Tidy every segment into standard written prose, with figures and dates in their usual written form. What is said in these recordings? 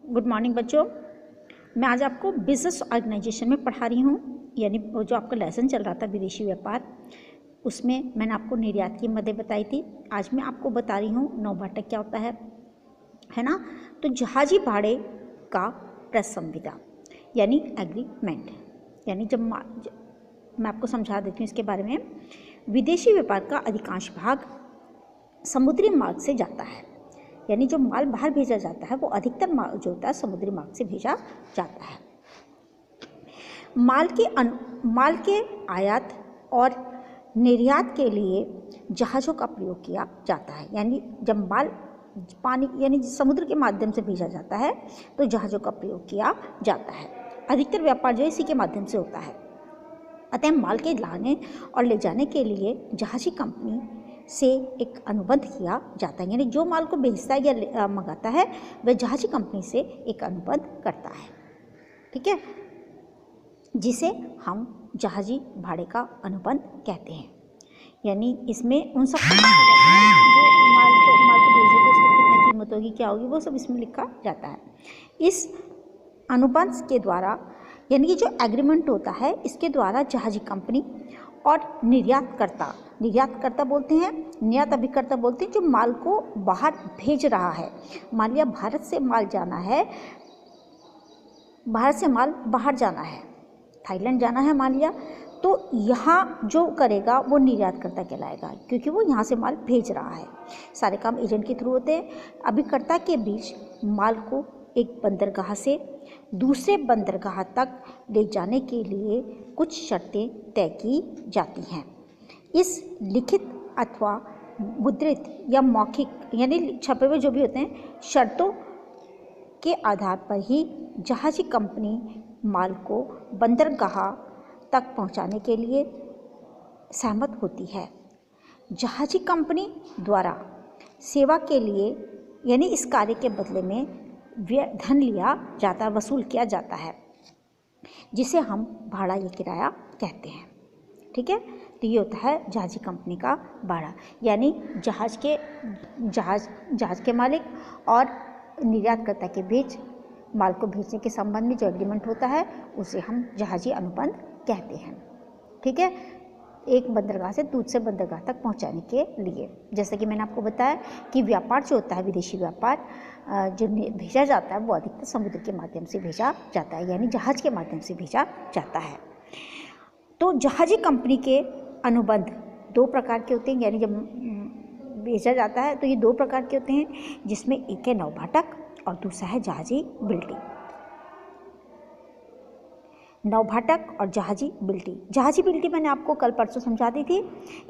Good morning बच्चों। मैं आज आपको बिजनेस ऑर्गेनाइजेशन में पढ़ा रही हूँ, यानी वो जो आपका लेसन चल रहा था विदेशी व्यापार, उसमें मैंने आपको निर्यात की मदें बताई थी। आज मैं आपको बता रही हूँ नौभाटक क्या होता है ना। तो जहाजी भाड़े का प्रसंविदा यानी एग्रीमेंट, यानी जब मैं आपको समझा देती हूँ इसके बारे में। विदेशी व्यापार का अधिकांश भाग समुद्री मार्ग से जाता है, यानी जो माल बाहर भेजा जाता है वो अधिकतर माल जो होता है समुद्री मार्ग से भेजा जाता है। माल के आयात और निर्यात के लिए जहाज़ों का प्रयोग किया जाता है, यानी जब माल पानी यानी समुद्र के माध्यम से भेजा जाता है तो जहाज़ों का प्रयोग किया जाता है। अधिकतर व्यापार जो इसी के माध्यम से होता है। अतः माल के लाने और ले जाने के लिए जहाजी कंपनी से एक अनुबंध किया जाता है, यानी जो माल को बेचता है या मंगाता है वह जहाजी कंपनी से एक अनुबंध करता है, ठीक है, जिसे हम जहाजी भाड़े का अनुबंध कहते हैं। यानी इसमें उन सब जो माल को बेचे तो उसकी कितनी कीमत होगी, क्या होगी, वो सब इसमें लिखा जाता है। इस अनुबंध के द्वारा, यानी कि जो एग्रीमेंट होता है, इसके द्वारा जहाजी कंपनी और निर्यातकर्ता बोलते हैं, निर्यात अभिकर्ता बोलते हैं, जो माल को बाहर भेज रहा है। मान लिया भारत से माल बाहर जाना है, थाईलैंड जाना है मान लिया, तो यहाँ जो करेगा वो निर्यातकर्ता कहलाएगा, क्योंकि वो यहाँ से माल भेज रहा है। सारे काम एजेंट के थ्रू होते हैं। अभिकर्ता के बीच माल को एक बंदरगाह से दूसरे बंदरगाह तक ले जाने के लिए कुछ शर्तें तय की जाती हैं। इस लिखित अथवा मुद्रित या मौखिक, यानी छपे हुए जो भी होते हैं, शर्तों के आधार पर ही जहाजी कंपनी माल को बंदरगाह तक पहुंचाने के लिए सहमत होती है। जहाजी कंपनी द्वारा सेवा के लिए, यानी इस कार्य के बदले में धन लिया जाता है, वसूल किया जाता है, जिसे हम भाड़ा या किराया कहते हैं, ठीक है। तो ये होता है जहाजी कंपनी का भाड़ा, यानी जहाज के मालिक और निर्यातकर्ता के बीच माल को भेजने के संबंध में जो एग्रीमेंट होता है उसे हम जहाजी अनुबंध कहते हैं, ठीक है। एक बंदरगाह से दूसरे बंदरगाह तक पहुंचाने के लिए, जैसे कि मैंने आपको बताया कि व्यापार जो होता है, विदेशी व्यापार जो भेजा जाता है वो अधिकतर समुद्र के माध्यम से भेजा जाता है, यानी जहाज के माध्यम से भेजा जाता है। तो जहाजी कंपनी के अनुबंध दो प्रकार के होते हैं, यानी जब भेजा जाता है तो ये दो प्रकार के होते हैं, जिसमें एक है नौभाटक और दूसरा है जहाजी बिल्टी। नौभाटक और जहाजी बिल्टी मैंने आपको कल परसों समझा दी थी,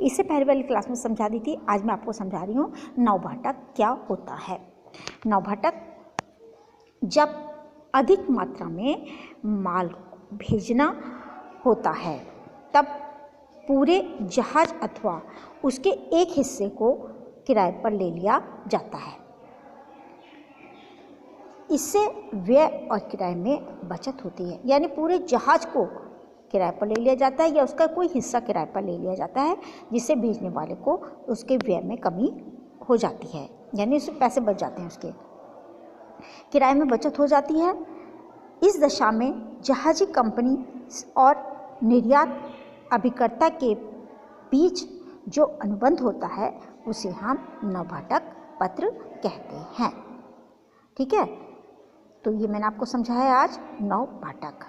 इससे पहले वाली क्लास में समझा दी थी। आज मैं आपको समझा रही हूँ नौभाटक क्या होता है। नौभाटक जब अधिक मात्रा में माल भेजना होता है तब पूरे जहाज अथवा उसके एक हिस्से को किराए पर ले लिया जाता है। इससे व्यय और किराए में बचत होती है, यानी पूरे जहाज को किराए पर ले लिया जाता है या उसका कोई हिस्सा किराए पर ले लिया जाता है, जिससे भेजने वाले को उसके व्यय में कमी हो जाती है, यानी उससे पैसे बच जाते हैं, उसके किराए में बचत हो जाती है। इस दशा में जहाजी कंपनी और निर्यात अभिकर्ता के बीच जो अनुबंध होता है उसे हम नौभाटक पत्र कहते हैं, ठीक है। तो ये मैंने आपको समझाया आज नौभाटक।